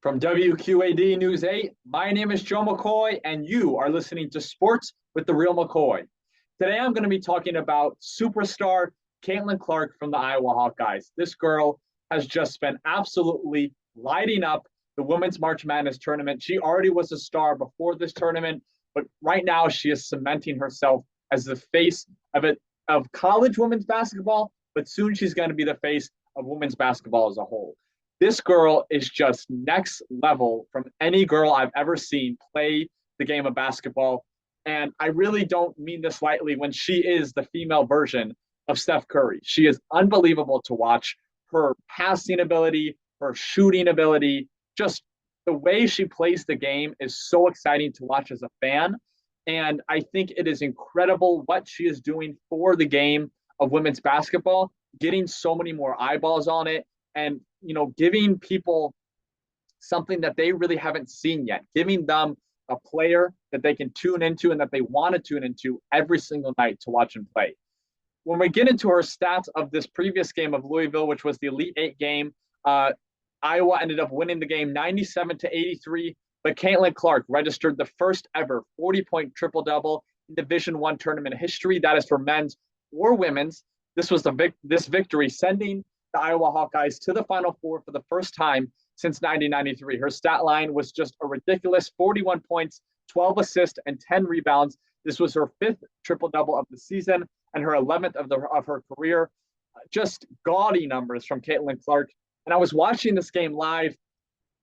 From WQAD News 8, my name is Joe McCoy, and you are listening to Sports with the Real McCoy. Today, I'm going to be talking about superstar Caitlin Clark from the Iowa Hawkeyes. This girl has just been absolutely lighting up the Women's March Madness tournament. She already was a star before this tournament, but right now she is cementing herself as the face of college women's basketball, but soon she's going to be the face of women's basketball as a whole. This girl is just next level from any girl I've ever seen play the game of basketball. And I really don't mean this lightly when she is the female version of Steph Curry. She is unbelievable to watch. Her passing ability, her shooting ability, just the way she plays the game is so exciting to watch as a fan. And I think it is incredible what she is doing for the game of women's basketball, getting so many more eyeballs on it, and giving people something that they really haven't seen yet, giving them a player that they can tune into and that they want to tune into every single night to watch and play. When we get into her stats of this previous game of Louisville, which was the Elite Eight game, Iowa ended up winning the game 97-83, but Caitlin Clark registered the first ever 40-point triple-double in Division I tournament history. That is for men's or women's. This was this victory sending the Iowa Hawkeyes to the Final Four for the first time since 1993. Her stat line was just a ridiculous 41 points, 12 assists, and 10 rebounds. This was her fifth triple-double of the season and her 11th of her career. Just gaudy numbers from Caitlin Clark. And I was watching this game live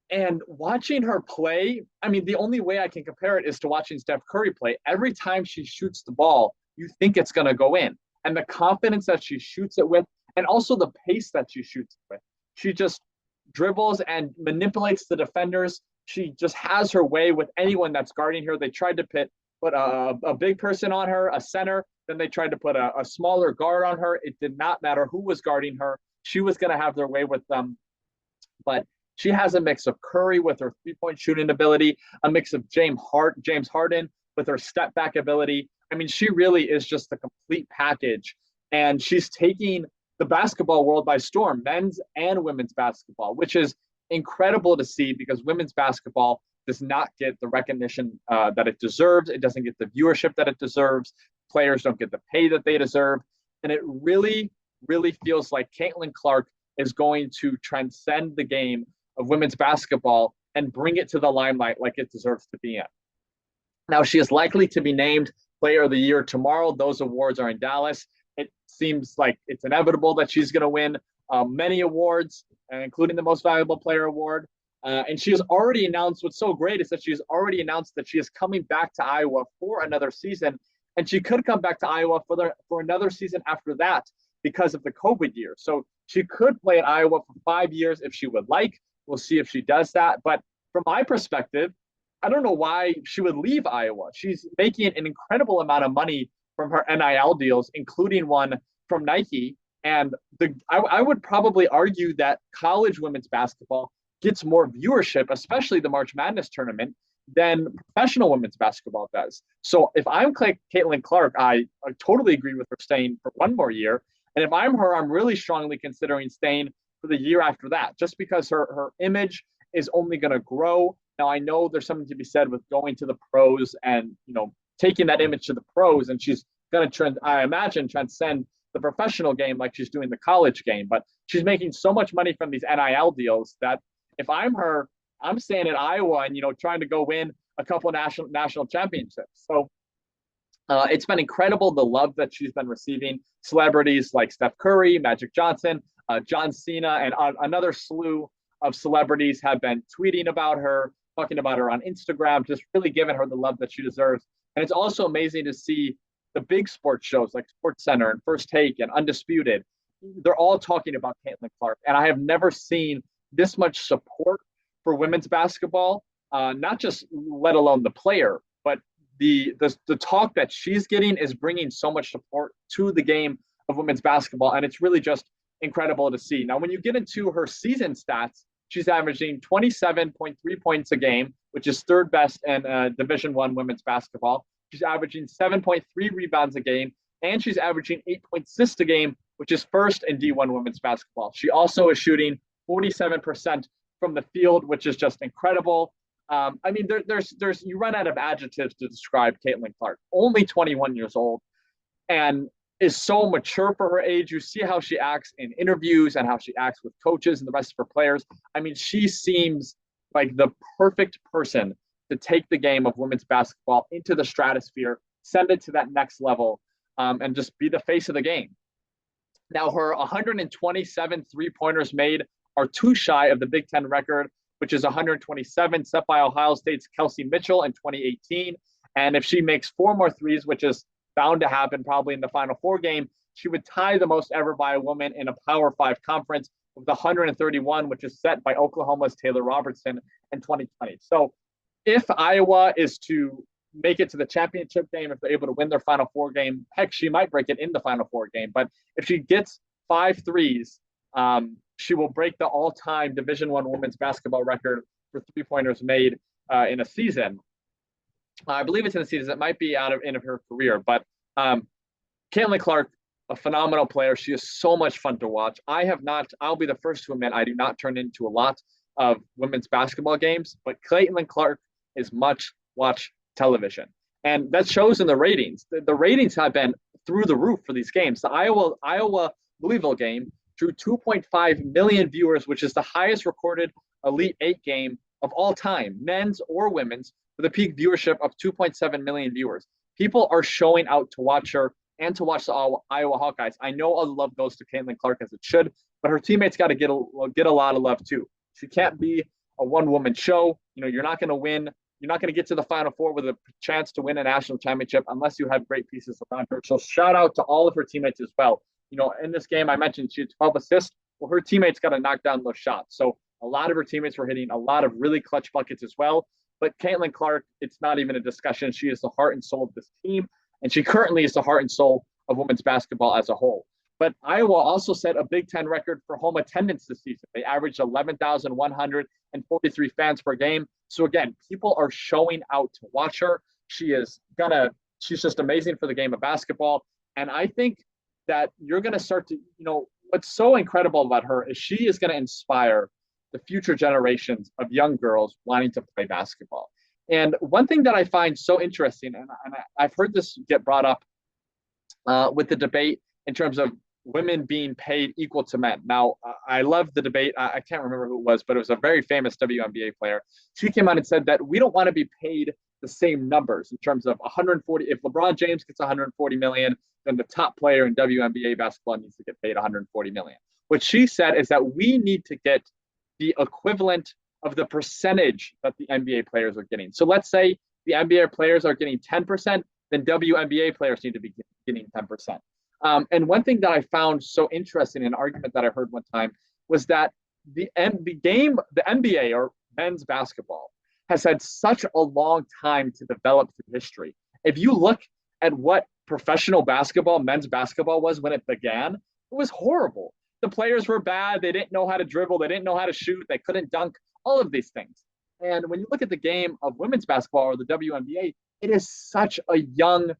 and watching her play. I mean, the only way I can compare it is to watching Steph Curry play. Every time she shoots the ball, you think it's going to go in. And the confidence that she shoots it with, and also the pace that she shoots it with. She just dribbles and manipulates the defenders. She just has her way with anyone that's guarding her. They tried to put a big person on her, a center. Then they tried to put a smaller guard on her. It did not matter who was guarding her. She was going to have their way with them. But she has a mix of Curry with her three-point shooting ability, a mix of James Harden with her step-back ability. I mean, she really is just the complete package. And she's taking the basketball world by storm, men's and women's basketball, which is incredible to see because women's basketball does not get the recognition that it deserves. It doesn't get the viewership that it deserves. Players don't get the pay that they deserve. And it really, really feels like Caitlin Clark is going to transcend the game of women's basketball and bring it to the limelight like it deserves to be in. Now, she is likely to be named Player of the Year tomorrow. Those awards are in Dallas. It seems like it's inevitable that she's going to win many awards, including the Most Valuable Player Award. And she has already announced, what's so great is that she has already announced that she is coming back to Iowa for another season. And she could come back to Iowa for another season after that because of the COVID year. So she could play at Iowa for 5 years if she would like. We'll see if she does that. But from my perspective, I don't know why she would leave Iowa. She's making an incredible amount of money from her NIL deals, including one from Nike. And I would probably argue that college women's basketball gets more viewership, especially the March Madness tournament, than professional women's basketball does. So if I'm Caitlin Clark, I totally agree with her staying for one more year. And if I'm her, I'm really strongly considering staying for the year after that, just because her image is only going to grow. Now, I know there's something to be said with going to the pros and, taking that image to the pros, and she's going to, I imagine, transcend the professional game like she's doing the college game. But she's making so much money from these NIL deals that if I'm her, I'm staying at Iowa and, trying to go win a couple of national championships. So it's been incredible, the love that she's been receiving. Celebrities like Steph Curry, Magic Johnson, John Cena, and another slew of celebrities have been tweeting about her, talking about her on Instagram, just really giving her the love that she deserves. And it's also amazing to see the big sports shows like SportsCenter and First Take and Undisputed. They're all talking about Caitlin Clark. And I have never seen this much support for women's basketball, not just let alone the player, but the talk that she's getting is bringing so much support to the game of women's basketball. And it's really just incredible to see. Now, when you get into her season stats, she's averaging 27.3 points a game, which is third best in Division I women's basketball. She's averaging 7.3 rebounds a game, and she's averaging 8 assists a game, which is first in D1 women's basketball. She also is shooting 47% from the field, which is just incredible. I mean, there's you run out of adjectives to describe Caitlin Clark. Only 21 years old, and is so mature for her age. You see how she acts in interviews and how she acts with coaches and the rest of her players. I mean, she seems like the perfect person to take the game of women's basketball into the stratosphere, send it to that next level, and just be the face of the game. Now, her 127 three-pointers made are too shy of the Big Ten record, which is 127, set by Ohio State's Kelsey Mitchell in 2018. And if she makes 4 more threes, which is bound to happen probably in the Final Four game, she would tie the most ever by a woman in a Power 5 conference with the 131, which is set by Oklahoma's Taylor Robertson in 2020. So if Iowa is to make it to the championship game, if they're able to win their Final Four game, heck, she might break it in the Final Four game. But if she gets 5 threes, she will break the all-time Division I women's basketball record for three-pointers made in a season. I believe it's in the season. It might be out of end of her career, but Caitlin Clark, a phenomenal player. She is so much fun to watch. I'll be the first to admit, I do not turn into a lot of women's basketball games, but Caitlin Clark is much watch television. And that shows in the ratings. The ratings have been through the roof for these games. The Iowa Louisville game drew 2.5 million viewers, which is the highest recorded Elite Eight game of all time, men's or women's, with a peak viewership of 2.7 million viewers. People are showing out to watch her and to watch the Iowa Hawkeyes. I know all the love goes to Caitlin Clark as it should, but her teammates got to get a lot of love too. She can't be a one-woman show. You know, you're not going to win. You're not going to get to the Final Four with a chance to win a national championship unless you have great pieces around her. So shout out to all of her teammates as well. You know, in this game, I mentioned she had 12 assists. Well, her teammates got to knock down those shots. So a lot of her teammates were hitting a lot of really clutch buckets as well. But Caitlin Clark, it's not even a discussion. She is the heart and soul of this team, and she currently is the heart and soul of women's basketball as a whole. But Iowa also set a Big Ten record for home attendance this season. They averaged 11,143 fans per game. So again, people are showing out to watch her. She's just amazing for the game of basketball. And I think that you're going to start to, what's so incredible about her is she is going to inspire the future generations of young girls wanting to play basketball. And one thing that I find so interesting, and I've heard this get brought up with the debate in terms of women being paid equal to men. Now, I love the debate. I can't remember who it was, but it was a very famous WNBA player. She came out and said that we don't want to be paid the same numbers in terms of 140. If LeBron James gets 140 million, then the top player in WNBA basketball needs to get paid 140 million. What she said is that we need to get the equivalent of the percentage that the NBA players are getting. So let's say the NBA players are getting 10%, then WNBA players need to be getting 10%. And one thing that I found so interesting, an argument that I heard one time, was that the NBA or men's basketball has had such a long time to develop through history. If you look at what professional basketball, men's basketball was when it began, it was horrible. The players were bad. They didn't know how to dribble. They didn't know how to shoot. They couldn't dunk, all of these things. And when you look at the game of women's basketball or the WNBA, it is such a young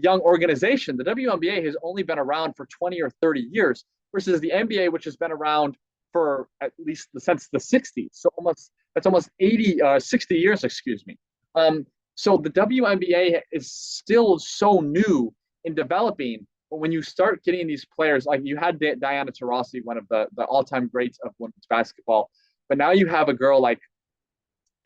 organization. The WNBA has only been around for 20 or 30 years versus the NBA, which has been around for at least since the 60s. So that's almost 60 years, excuse me. So the WNBA is still so new in developing. But when you start getting these players, like you had Diana Taurasi, one of the all-time greats of women's basketball, but now you have a girl like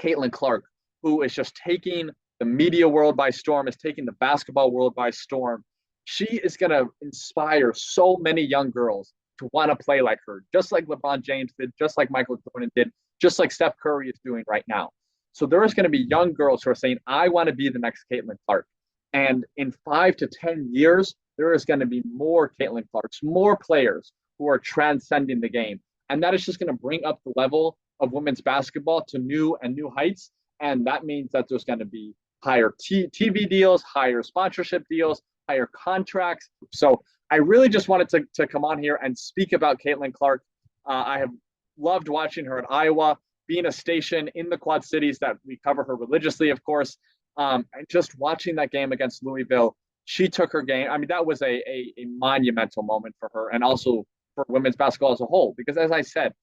Caitlin Clark, who is just taking the media world by storm, is taking the basketball world by storm. She is going to inspire so many young girls to want to play like her, just like LeBron James did, just like Michael Jordan did, just like Steph Curry is doing right now. So there is going to be young girls who are saying, I want to be the next Caitlin Clark. And in 5 to 10 years, there is going to be more Caitlin Clarks, more players who are transcending the game. And that is just going to bring up the level of women's basketball to new heights. And that means that there's going to be higher TV deals, higher sponsorship deals, higher contracts. So I really just wanted to come on here and speak about Caitlin Clark. I have loved watching her at Iowa, being a station in the Quad Cities that we cover her religiously, of course. And just watching that game against Louisville, she took her game. I mean, that was a monumental moment for her and also for women's basketball as a whole. Because as I said,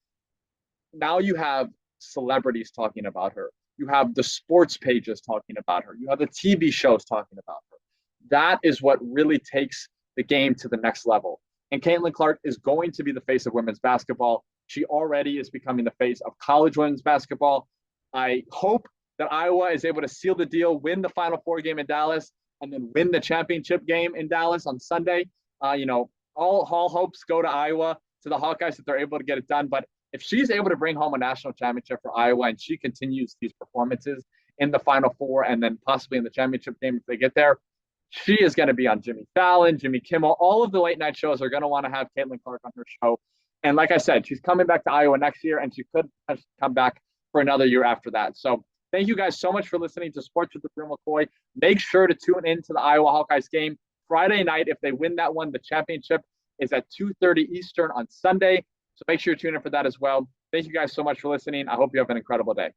now you have celebrities talking about her. You have the sports pages talking about her. You have the TV shows talking about her. That is what really takes the game to the next level. And Caitlin Clark is going to be the face of women's basketball. She already is becoming the face of college women's basketball. I hope that Iowa is able to seal the deal, win the Final Four game in Dallas, and then win the championship game in Dallas on Sunday. All hopes go to Iowa, to the Hawkeyes, if they're able to get it done. But if she's able to bring home a national championship for Iowa and she continues these performances in the Final Four and then possibly in the championship game if they get there, she is going to be on Jimmy Fallon, Jimmy Kimmel. All of the late night shows are going to want to have Caitlin Clark on her show. And like I said, she's coming back to Iowa next year, and she could come back for another year after that. So thank you guys so much for listening to Sports with the Real McCoy. Make sure to tune in to the Iowa Hawkeyes game Friday night. If they win that one, the championship is at 2:30 Eastern on Sunday. So make sure you tune in for that as well. Thank you guys so much for listening. I hope you have an incredible day.